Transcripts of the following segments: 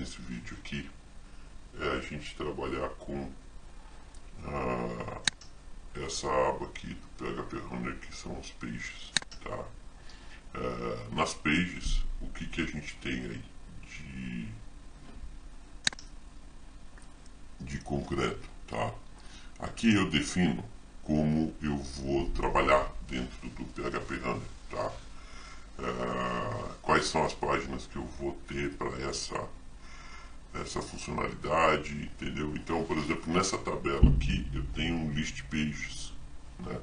nesse vídeo aqui é a gente trabalhar com essa aba aqui do PHP Runner, que são os pages, tá? Nas pages, o que a gente tem aí de concreto, tá? Aqui eu defino como eu vou trabalhar dentro do PHP Runner, tá? Quais são as páginas que eu vou ter para essa funcionalidade, entendeu? Então, por exemplo, nessa tabela aqui eu tenho um list pages, né?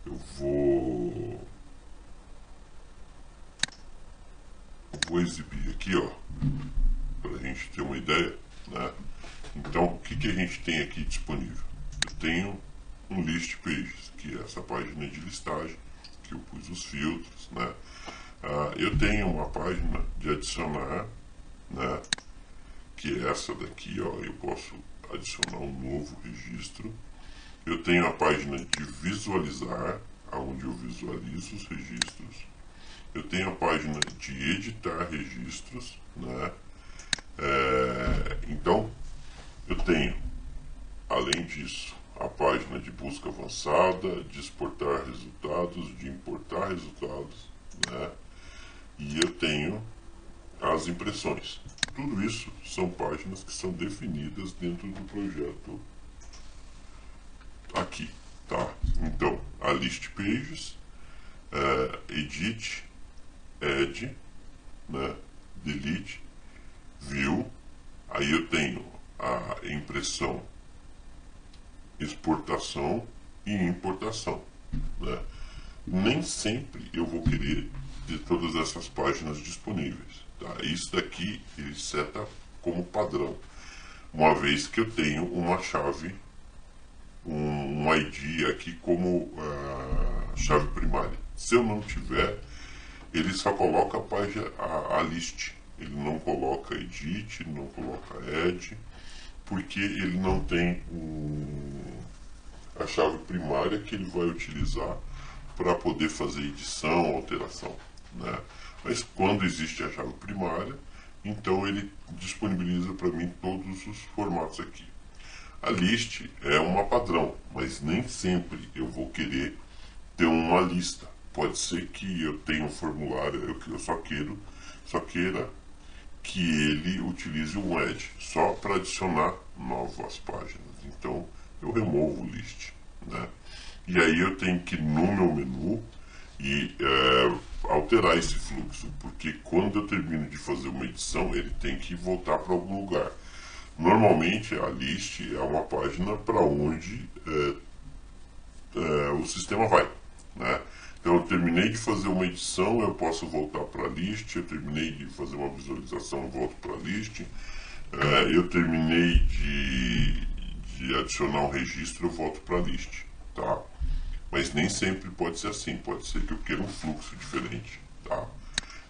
Eu vou exibir aqui, ó, para a gente ter uma ideia, né? Então, o que a gente tem aqui disponível? Eu tenho um list pages, que é essa página de listagem, que eu pus os filtros, né? Eu tenho uma página de adicionar, né? Que é essa daqui, ó, eu posso adicionar um novo registro. Eu tenho a página de visualizar, onde eu visualizo os registros. Eu tenho a página de editar registros, né? Então, eu tenho, além disso, a página de busca avançada, de exportar resultados, de importar resultados, né? E eu tenho as impressões. Tudo isso são páginas que são definidas dentro do projeto aqui, tá? Então, a list pages, edit, add, né? Delete, view. Aí eu tenho a impressão, exportação e importação, né? Nem sempre eu vou querer ter todas essas páginas disponíveis, tá? Isso daqui ele seta como padrão, uma vez que eu tenho uma chave, um ID aqui como chave primária. Se eu não tiver, ele só coloca a página, a list. Ele não coloca edit, não coloca add, porque ele não tem a chave primária que ele vai utilizar para poder fazer edição, alteração, né? Mas quando existe a chave primária, então ele disponibiliza para mim todos os formatos aqui. A list é uma padrão, mas nem sempre eu vou querer ter uma lista. Pode ser que eu tenha um formulário, eu só queira que ele utilize um add, só para adicionar novas páginas. Então eu removo o list, né? E aí eu tenho que ir no meu menu e alterar esse fluxo, porque quando eu termino de fazer uma edição, ele tem que voltar para algum lugar. Normalmente a list é uma página para onde o sistema vai, né? Então eu terminei de fazer uma edição, eu posso voltar para a list. Eu terminei de fazer uma visualização, eu volto para a list. Eu terminei de adicionar um registro, eu volto para a list, tá? Mas nem sempre pode ser assim, pode ser que eu queira um fluxo diferente, tá?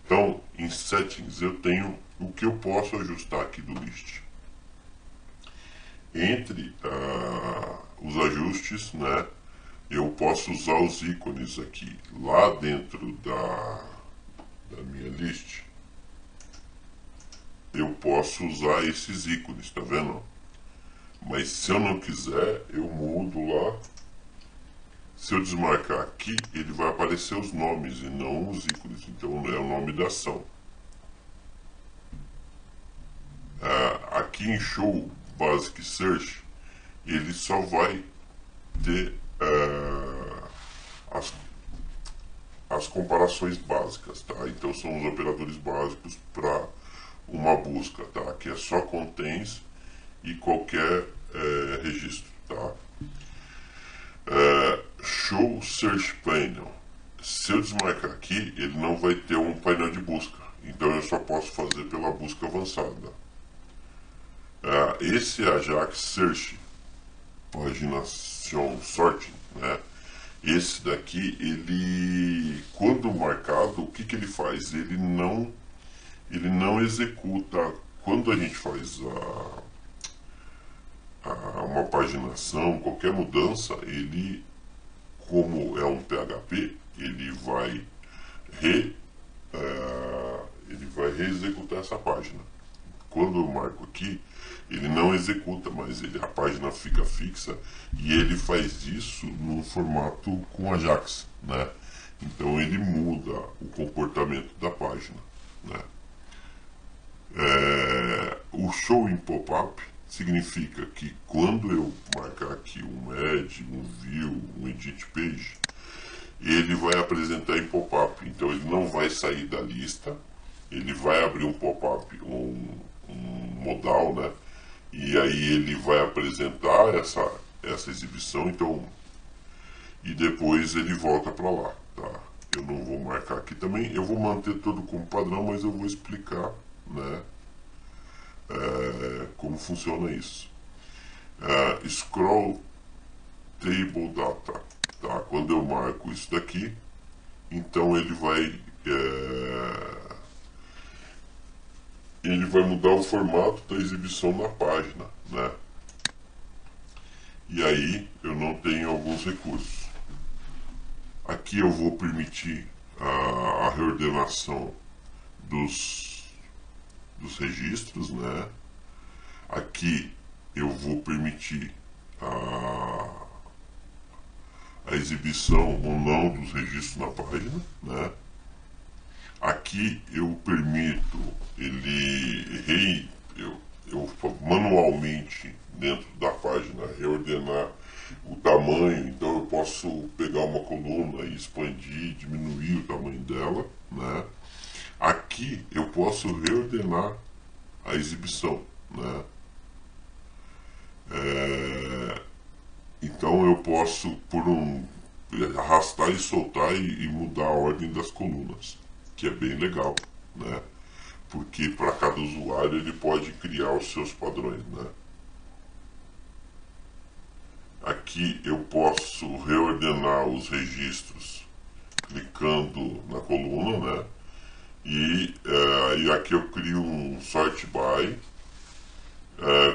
Então, em settings eu tenho o que eu posso ajustar aqui do list. Entre os ajustes, né, eu posso usar os ícones aqui. Lá dentro da minha list, eu posso usar esses ícones, tá vendo? Mas se eu não quiser, eu mudo lá. Se eu desmarcar aqui, ele vai aparecer os nomes e não os ícones. Então é o nome da ação. Aqui em Show Basic Search, ele só vai ter as comparações básicas, tá? Então são os operadores básicos para uma busca, tá? Que é só contains e qualquer registro, tá? Show Search Panel. Se eu desmarcar aqui, ele não vai ter um painel de busca. Então eu só posso fazer pela busca avançada. Esse Ajax Search Pagination Sorting, né? Esse daqui, ele, quando marcado, o que ele faz? Ele não executa. Quando a gente faz uma paginação, qualquer mudança, ele, como é um PHP, ele vai reexecutar essa página. quando eu marco aqui, ele não executa, mas a página fica fixa e ele faz isso num formato com Ajax, né? Então ele muda o comportamento da página, né? O show em pop-up significa que quando eu marcar aqui um add, um view, um edit page, ele vai apresentar em pop-up. Então ele não vai sair da lista, ele vai abrir um pop-up, um modal, né? E aí ele vai apresentar essa exibição, então, e depois ele volta para lá, tá? Eu não vou marcar aqui também, eu vou manter tudo como padrão, mas eu vou explicar, né, como funciona isso. Scroll Table Data, tá? Quando eu marco isso daqui, então ele vai mudar o formato da exibição na página, né? E aí eu não tenho alguns recursos. Aqui eu vou permitir a reordenação dos registros, né? Aqui eu vou permitir a exibição ou não dos registros na página, né? Aqui eu permito eu manualmente dentro da página reordenar o tamanho, então eu posso pegar uma coluna e expandir, diminuir o tamanho dela, né? Aqui eu posso reordenar a exibição, né? Então eu posso arrastar e soltar e mudar a ordem das colunas, que é bem legal, né? Porque para cada usuário ele pode criar os seus padrões, né? Aqui eu posso reordenar os registros clicando na coluna, né? E aqui eu crio um sort by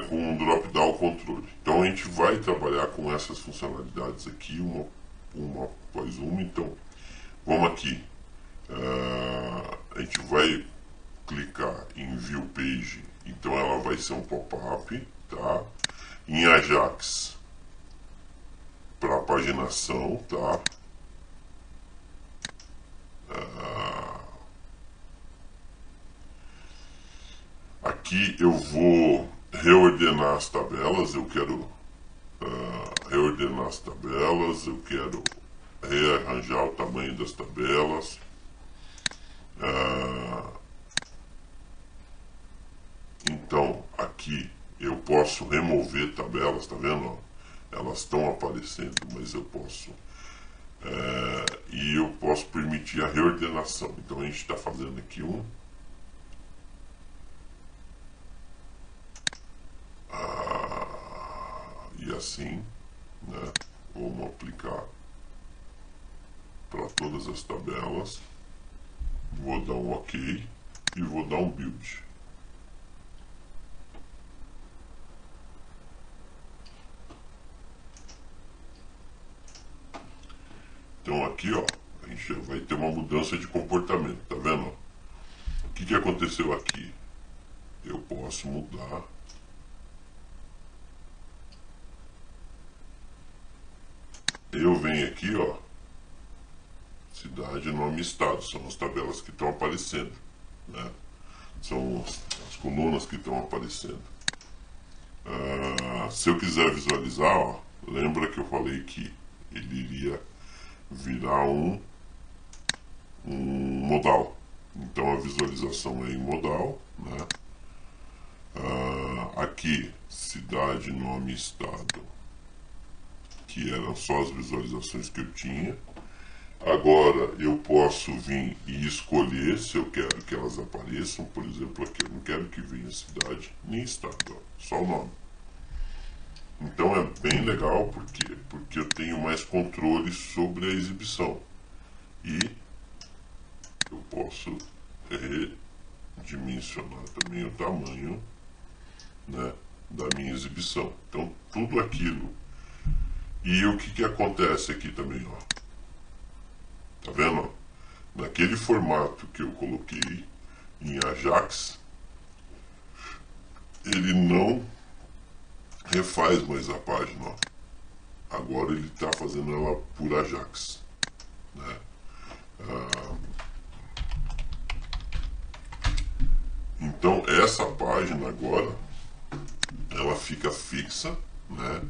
com um drop down controle. Então a gente vai trabalhar com essas funcionalidades aqui, uma após uma. Então vamos aqui, a gente vai clicar em View Page, então ela vai ser um pop-up, tá? Em Ajax para paginação, tá? Aqui eu vou reordenar as tabelas, eu quero reordenar as tabelas, eu quero rearranjar o tamanho das tabelas. Então aqui eu posso remover tabelas, tá vendo? Elas estão aparecendo, mas eu posso e eu posso permitir a reordenação. Então a gente está fazendo aqui e assim, né? Vamos aplicar para todas as tabelas. Vou dar um OK e vou dar um build. Então aqui, ó, a gente vai ter uma mudança de comportamento, tá vendo? O que aconteceu aqui? Eu posso mudar eu venho aqui, ó, cidade, nome e estado, são as tabelas que estão aparecendo, né? São as colunas que estão aparecendo. Se eu quiser visualizar, ó, lembra que eu falei que ele iria virar um modal. Então a visualização é em modal, né? Aqui, cidade, nome e estado, que eram só as visualizações que eu tinha. Agora eu posso vir e escolher se eu quero que elas apareçam. Por exemplo, aqui eu não quero que venha cidade nem estado, ó, só o nome. Então é bem legal porque eu tenho mais controle sobre a exibição e eu posso redimensionar também o tamanho, né, da minha exibição. Então tudo aquilo. E o que acontece aqui também, ó? Tá vendo? Naquele formato que eu coloquei em Ajax, ele não refaz mais a página, ó. Agora ele está fazendo ela por Ajax, né? Então essa página agora ela fica fixa, né?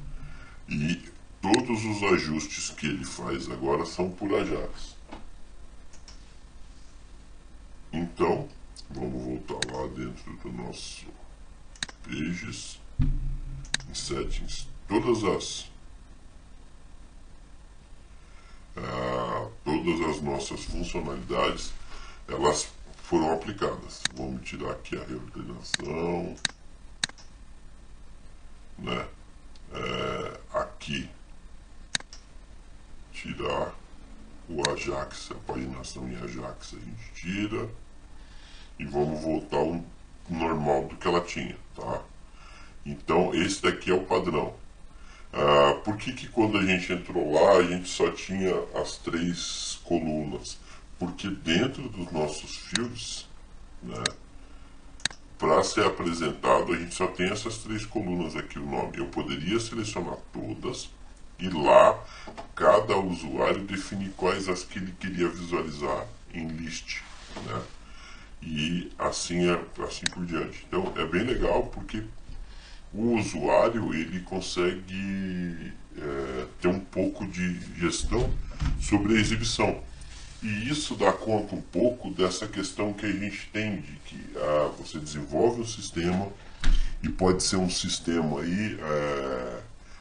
E todos os ajustes que ele faz agora são por Ajax. Então vamos voltar lá dentro do nosso Pages, em Settings, todas as nossas funcionalidades elas foram aplicadas. Vamos tirar aqui a reordenação, né? Aqui tirar o Ajax, a paginação em Ajax a gente tira e vamos voltar ao normal do que ela tinha, tá? Então esse daqui é o padrão. Por que quando a gente entrou lá a gente só tinha as 3 colunas? Porque dentro dos nossos fields, né, para ser apresentado a gente só tem essas 3 colunas aqui, o nome. Eu poderia selecionar todas e lá cada usuário definir quais as que ele queria visualizar em list, né? E assim por diante. Então é bem legal porque o usuário ele consegue ter um pouco de gestão sobre a exibição. E isso dá conta um pouco dessa questão que a gente tem de que você desenvolve um sistema e pode ser um sistema aí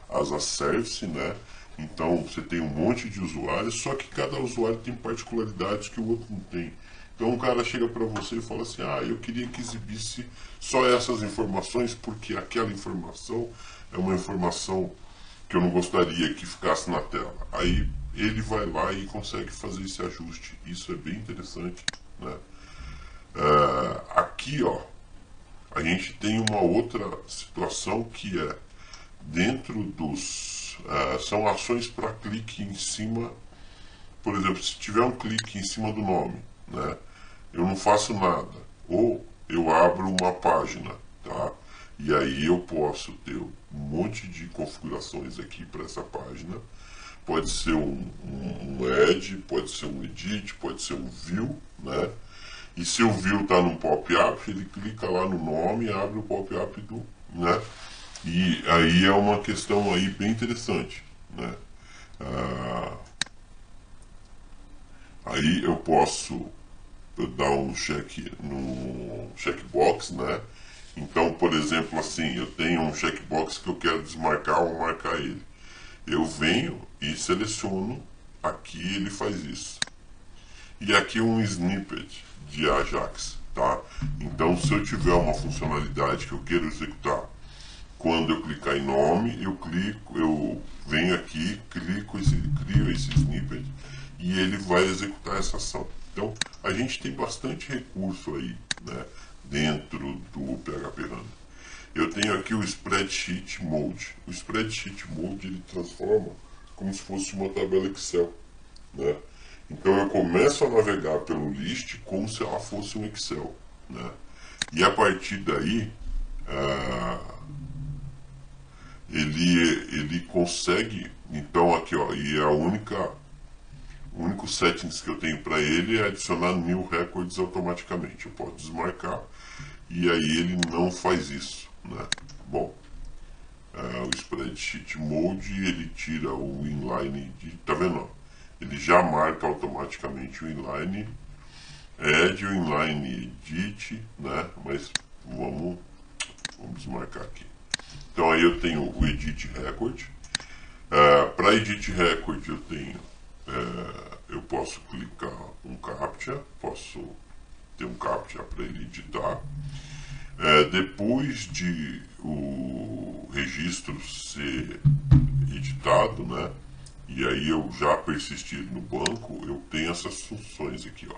as a service, né? Então você tem um monte de usuários, só que cada usuário tem particularidades que o outro não tem. Então um cara chega para você e fala assim, eu queria que exibisse só essas informações porque aquela informação é uma informação que eu não gostaria que ficasse na tela. Aí ele vai lá e consegue fazer esse ajuste. Isso é bem interessante, né? Aqui, ó, a gente tem uma outra situação que é dentro dos... são ações para clique em cima. Por exemplo, se tiver um clique em cima do nome, né, eu não faço nada. Ou eu abro uma página, tá? E aí eu posso ter um monte de configurações aqui para essa página. Pode ser um add, pode ser um edit, pode ser um view, né? E se o view está no pop-up, ele clica lá no nome e abre o pop-up do, né? E aí é uma questão aí bem interessante, né? Aí eu posso dar um check no checkbox, né? Então, por exemplo, assim, eu tenho um checkbox que eu quero desmarcar ou marcar ele. Eu venho e seleciono, aqui ele faz isso. E aqui um snippet de Ajax, tá? Então, se eu tiver uma funcionalidade que eu quero executar, quando eu clicar em nome, eu venho aqui, crio esse snippet e ele vai executar essa ação. Então, a gente tem bastante recurso aí, né, dentro do PHP Run. Eu tenho aqui o Spreadsheet Mode. O Spreadsheet Mode ele transforma como se fosse uma tabela Excel, né? Então eu começo a navegar pelo list como se ela fosse um Excel, né? E a partir daí ele consegue, então aqui ó, e o único settings que eu tenho para ele é adicionar new records automaticamente. Eu posso desmarcar e aí ele não faz isso, né? Bom, o Spreadsheet Mode ele tira o inline de, tá vendo? Ele já marca automaticamente o inline, add o inline edit, né? Mas vamos desmarcar aqui. Então aí eu tenho o edit record. Para edit record eu tenho, eu posso clicar um captcha, posso ter um captcha para ele editar. Depois de o registro ser editado, né, e aí eu já persistir no banco, eu tenho essas funções aqui, ó.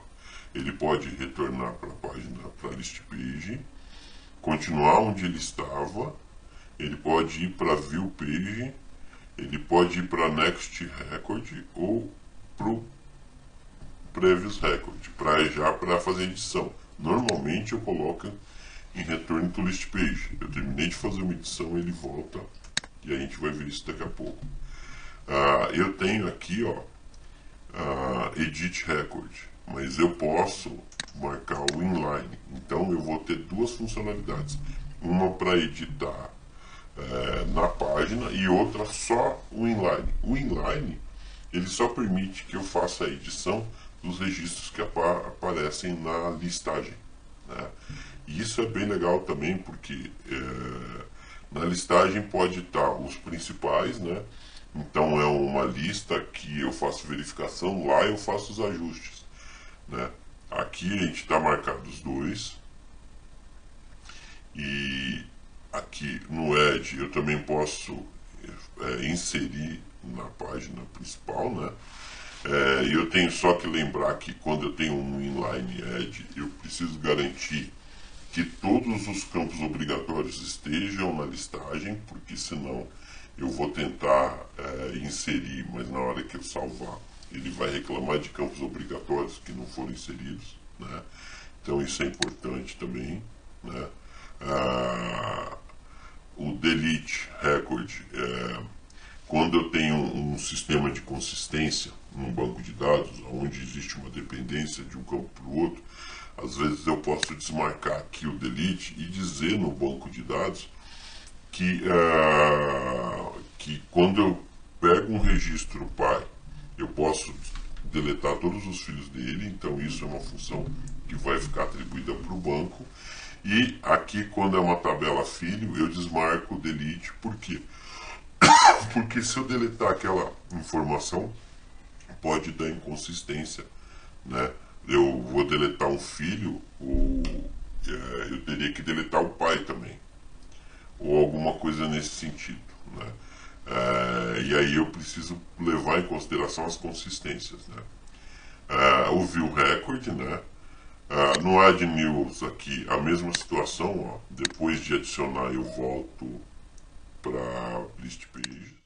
Ele pode retornar para a página, para a list page, continuar onde ele estava, ele pode ir para view page, ele pode ir para next record ou para o previous record, para fazer edição. Normalmente eu coloco em Return to List Page. Eu terminei de fazer uma edição, ele volta e a gente vai ver isso daqui a pouco. Eu tenho aqui, ó, Edit Record, mas eu posso marcar o inline. Então eu vou ter duas funcionalidades, uma para editar na página e outra só o inline. O inline ele só permite que eu faça a edição dos registros que aparecem na listagem, né? E isso é bem legal também porque na listagem pode estar os principais, né? Então é uma lista que eu faço verificação, lá eu faço os ajustes, né? Aqui a gente está marcado os dois. E aqui no Edge eu também posso inserir na página principal, né? E eu tenho só que lembrar que quando eu tenho um inline Edge, eu preciso garantir que todos os campos obrigatórios estejam na listagem, porque senão eu vou tentar inserir, mas na hora que eu salvar, ele vai reclamar de campos obrigatórios que não foram inseridos, né? Então isso é importante também, né? O Delete Record, quando eu tenho um sistema de consistência num banco de dados, onde existe uma dependência de um campo para o outro, às vezes eu posso desmarcar aqui o delete e dizer no banco de dados que quando eu pego um registro pai, eu posso deletar todos os filhos dele, então isso é uma função que vai ficar atribuída para o banco. E aqui, quando é uma tabela filho, eu desmarco o delete. Por quê? Porque se eu deletar aquela informação, pode dar inconsistência, né? Eu vou deletar um filho, ou eu teria que deletar o pai também, ou alguma coisa nesse sentido, né? E aí eu preciso levar em consideração as consistências, né? O View Record, né? No Add News aqui a mesma situação, ó. Depois de adicionar eu volto para List Page.